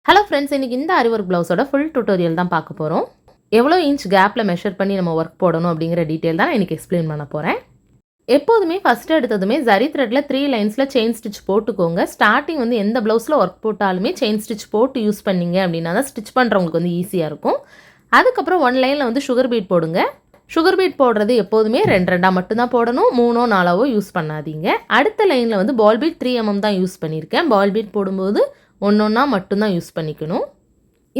Hello friends, இன்றைக்கி இந்த ஆரி work ப்ளவுஸோட ஃபுல் டியூட்டோரியல் தான் பார்க்க போகிறோம். எவ்வளோ இன்ச் கேப்பில் மெஷர் பண்ணி நம்ம ஒர்க் போடணும் அப்படிங்கிற டீட்டெயில் தான் நான் இன்றைக்கி எக்ஸ்பிளைன் பண்ண போகிறேன். எப்போதுமே ஃபஸ்ட்டு எடுத்ததுமே ஜரி த்ரெட்டில் 3 லைன்ஸில் செயின் ஸ்டிச் போட்டுக்கோங்க. ஸ்டார்டிங் வந்து எந்த ப்ளவுஸில் ஒர்க் போட்டாலுமே செயின் ஸ்டிச் போட்டு யூஸ் பண்ணிங்க அப்படின்னா தான் ஸ்டிச் பண்ணுறவங்களுக்கு வந்து ஈஸியாக இருக்கும். அதுக்கப்புறம் 1 லைனில் வந்து சுகர் பீட் போடுங்க. சுகர் பீட் போடுறது எப்போதுமே 2 மட்டும்தான் போடணும், 3 4 யூஸ் பண்ணாதீங்க. அடுத்த லைனில் வந்து பால் பீட் 3 mm தான் யூஸ் பண்ணியிருக்கேன். பால் பீட் போடும்போது ஒன்றா மட்டும்தான் யூஸ் பண்ணிக்கணும்.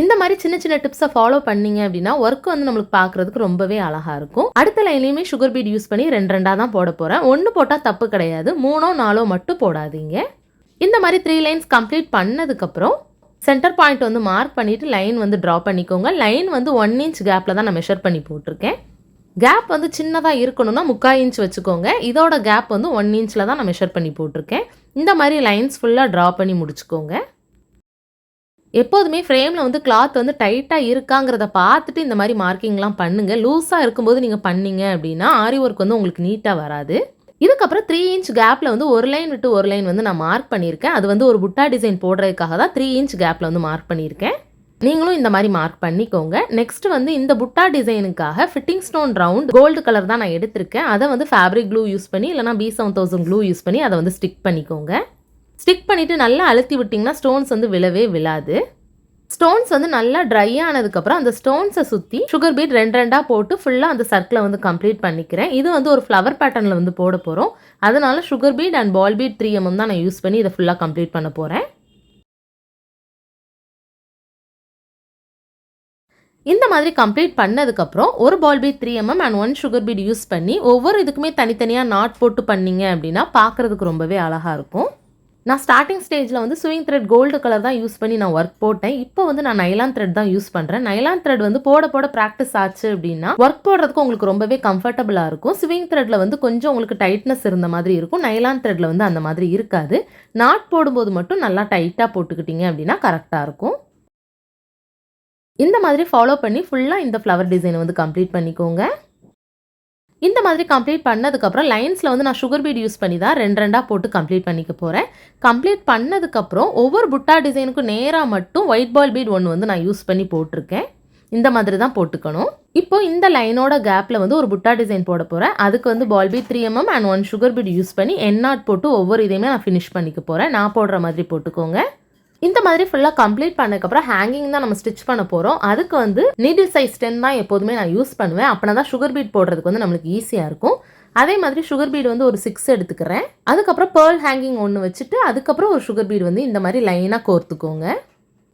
இந்த மாதிரி சின்ன சின்ன டிப்ஸை ஃபாலோ பண்ணிங்க அப்படின்னா ஒர்க் வந்து நம்மளுக்கு பார்க்குறதுக்கு ரொம்பவே அழகாக இருக்கும். அடுத்த லைன்லையுமே சுகர் பீட் யூஸ் பண்ணி 2 தான் போட போகிறேன். 1 போட்டால் தப்பு கிடையாது, 3 4 மட்டும் போடாதீங்க. இந்த மாதிரி 3 லைன்ஸ் கம்ப்ளீட் பண்ணதுக்கப்புறம் சென்டர் பாயிண்ட் வந்து மார்க் பண்ணிவிட்டு லைன் வந்து ட்ரா பண்ணிக்கோங்க. லைன் வந்து 1 inch கேப்பில் தான் நான் மெஷர் பண்ணி போட்டிருக்கேன். கேப் வந்து சின்னதாக இருக்கணும்னா 3/4 inch வச்சுக்கோங்க. இதோட கேப் வந்து 1 inchல தான் நான் மெஷர் பண்ணி போட்டிருக்கேன். இந்த மாதிரி லைன்ஸ் ஃபுல்லாக ட்ரா பண்ணி முடிச்சுக்கோங்க. எப்போதுமே ஃப்ரேமில் வந்து கிளாத் வந்து டைட்டாக இருக்காங்கிறத பார்த்துட்டு இந்த மாதிரி மார்க்கிங்லாம் பண்ணுங்கள். லூஸாக இருக்கும்போது நீங்கள் பண்ணீங்க அப்படின்னா ஆரி ஒர்க் வந்து உங்களுக்கு நீட்டாக வராது. இதுக்கப்புறம் 3 inch கேப்பில் வந்து ஒரு லைன் விட்டு ஒரு லைன் வந்து நான் மார்க் பண்ணியிருக்கேன். அது வந்து ஒரு புட்டா டிசைன் போடுறதுக்காக தான் 3 inch கேப்பில் வந்து மார்க் பண்ணியிருக்கேன். நீங்களும் இந்த மாதிரி மார்க் பண்ணிக்கோங்க. நெக்ஸ்ட் வந்து இந்த புட்டா டிசைனுக்காக fitting stone round gold colour தான் நான் எடுத்திருக்கேன். அதை வந்து ஃபேப்ரிக் க்ளூ யூஸ் பண்ணி இல்லைனா B7000 க்ளூ யூஸ் பண்ணி அதை வந்து ஸ்டிக் பண்ணிக்கோங்க. ஸ்டிக் பண்ணிவிட்டு நல்லா அழுத்தி விட்டிங்கன்னா ஸ்டோன்ஸ் வந்து விழவே விழாது. ஸ்டோன்ஸ் வந்து நல்லா ட்ரை ஆனதுக்கப்புறம் அந்த ஸ்டோன்ஸை சுற்றி சுகர் பீட் 2 போட்டு ஃபுல்லாக அந்த சர்க்கிளை வந்து கம்ப்ளீட் பண்ணிக்கிறேன். இது வந்து ஒரு ஃப்ளவர் பேட்டர்னில் வந்து போட போகிறோம். அதனால சுகர் பீட் அண்ட் பால் பீட் 3 mm தான் நான் யூஸ் பண்ணி இதை ஃபுல்லாக கம்ப்ளீட் பண்ண போகிறேன். இந்த மாதிரி கம்ப்ளீட் பண்ணதுக்கப்புறம் ஒரு ball beat 3 mm and 1 sugar bead use பண்ணி ஒவ்வொரு இதுக்குமே தனித்தனியாக நாட் போட்டு பண்ணிங்க அப்படின்னா பார்க்குறதுக்கு ரொம்பவே அழகாக இருக்கும். நான் ஸ்டார்டிங் ஸ்டேஜில் வந்து ஸ்விங் த்ரெட் கோல்டு கலர் தான் யூஸ் பண்ணி நான் ஒர்க் போட்டேன். இப்போ வந்து நான் நைலான் த்ரெட் தான் யூஸ் பண்ணுறேன். நைலான் த்ரெட் வந்து போட ப்ராக்டிஸ் ஆச்சு அப்படின்னா ஒர்க் போடுறதுக்கு உங்களுக்கு ரொம்பவே கம்ஃபர்டபுளாக இருக்கும். ஸ்விங் த்ரெட்டில் வந்து கொஞ்சம் உங்களுக்கு டைட்னஸ் இருந்த மாதிரி இருக்கும். நைலான் த்ரெட்டில் வந்து அந்த மாதிரி இருக்காது. நாட் போடும்போது மட்டும் நல்லா டைட்டாக போட்டுக்கிட்டீங்க அப்படின்னா கரெக்டாக இருக்கும். இந்த மாதிரி ஃபாலோ பண்ணி ஃபுல்லாக இந்த ஃப்ளவர் டிசைனை வந்து கம்ப்ளீட் பண்ணிக்கோங்க. இந்த மாதிரி கம்ப்ளீட் பண்ணதுக்கப்புறம் லைன்ஸில் வந்து நான் சுகர் பீட் யூஸ் பண்ணி தான் 2 போட்டு கம்ப்ளீட் பண்ணிக்க போகிறேன். கம்ப்ளீட் பண்ணதுக்கப்புறம் ஒவ்வொரு புட்டா டிசைனுக்கும் நேராக மட்டும் ஒயிட் பால் பீட் 1 வந்து நான் யூஸ் பண்ணி போட்டிருக்கேன். இந்த மாதிரி தான் போட்டுக்கணும். இப்போ இந்த லைனோட கேப்பில் வந்து ஒரு புட்டா டிசைன் போட போகிறேன். அதுக்கு வந்து ball beat 3 mm and 1 sugar bead use பண்ணி எண்ணாட் போட்டு ஒவ்வொரு இதையுமே நான் ஃபினிஷ் பண்ணிக்க போகிறேன். நான் போடுற மாதிரி போட்டுக்கோங்க. இந்த மாதிரி ஃபுல்லாக கம்ப்ளீட் பண்ணதுக்கப்புறம் ஹேங்கிங் தான் நம்ம ஸ்டிச் பண்ண போகிறோம். அதுக்கு வந்து நீடில் சைஸ் 10 தான் எப்போதுமே நான் யூஸ் பண்ணுவேன். அப்படின்னா தான் சுகர் பீட் போடுறதுக்கு வந்து நம்மளுக்கு ஈஸியாக இருக்கும். அதே மாதிரி சுகர் பீட் வந்து ஒரு 6 எடுத்துக்கிறேன். அதுக்கப்புறம் பேர்ல் ஹேங்கிங் 1 வச்சுட்டு அதுக்கப்புறம் ஒரு சுகர் பீட் வந்து இந்த மாதிரி லைனாக கோர்த்துக்கோங்க.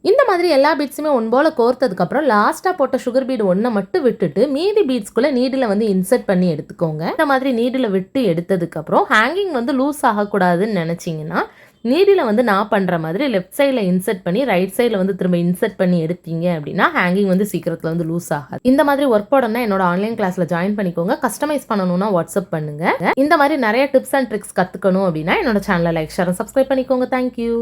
இந்த மாதிரி எல்லா பீட்ஸுமே ஒன் போல் கோர்த்ததுக்கப்புறம் லாஸ்ட்டாக போட்ட சுகர் பீட் 1 மட்டும் விட்டுட்டு மீதி பீட்ஸ்குள்ளே நீடில் வந்து இன்சர்ட் பண்ணி எடுத்துக்கோங்க. இந்த மாதிரி நீடில் விட்டு எடுத்ததுக்கப்புறம் ஹேங்கிங் வந்து லூஸ் ஆகக்கூடாதுன்னு நினச்சிங்கன்னா நீடில் வந்து நான் பண்ணுற மாதிரி லெஃப்ட் சைடில் இன்சர்ட் பண்ணி ரைட் சைடில் வந்து திரும்ப இன்சர்ட் பண்ணி எடுத்தீங்க அப்படின்னா ஹேங்கிங் வந்து சீக்கிரத்தில் வந்து லூஸ் ஆகாது. இந்த மாதிரி ஒர்க் போடணும்னா என்னோட ஆன்லைன் கிளாஸில் ஜாயின் பண்ணிக்கோங்க. கஸ்டமைஸ் பண்ணணும்னா வாட்ஸ்அப் பண்ணுங்க. இந்த மாதிரி நிறைய டிப்ஸ் அண்ட் ட்ரிக்ஸ் கற்றுக்கணும் அப்படின்னா என்னோட சேனலை லைக் ஷேர் சப்ஸ்கிரைப் பண்ணிக்கோங்க. தேங்க்யூ.